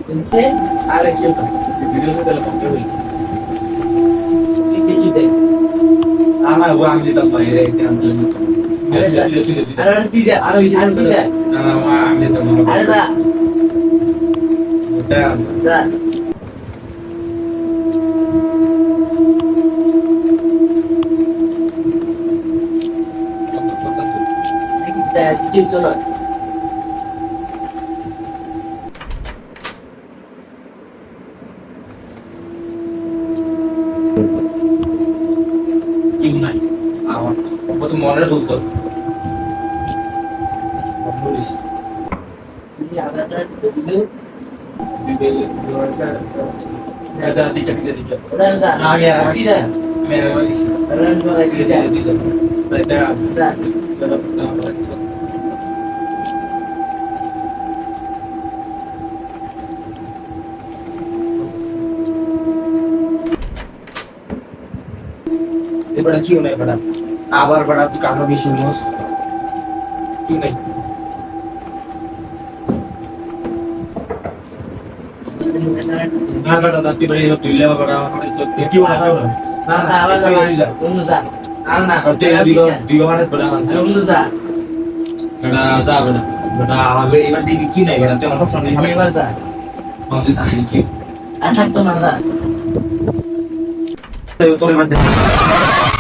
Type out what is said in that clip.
নিচে আর কি হতো ভিডিওতে তাহলে কমপ্লিট হইল কি দেয় আমার ও আমি দিতাম বাইরে একটা আমি আরে তুই যা আর হইছে তুই যা না না আমি দিতাম আরে যা যা চলো কেউ নাই আমার কত মনে বলতো বলিস তুই আলাদা দিলে ada tiga bisa tiga udah bisa nah ya bisa merah bisa merah bisa bisa ada bisa dapat dapat ये बड़ा क्यों नहीं बड़ा आबार बड़ा तो काफी भी शुरू क्यों नहीं ना बड़ा दाती बड़ी तो दिल्ली में बड़ा तो क्यों ना ना आबार जा उन्नू जा ना होते हैं दिगो वाले बड़ा उन्नू जा बड़ा जा बड़ा आगे ये बात दिखी क्यों नहीं बड़ा तो मतलब सुनने हमें बात जा कौन सी तारीख की अच्छा तो मजा तो ये बात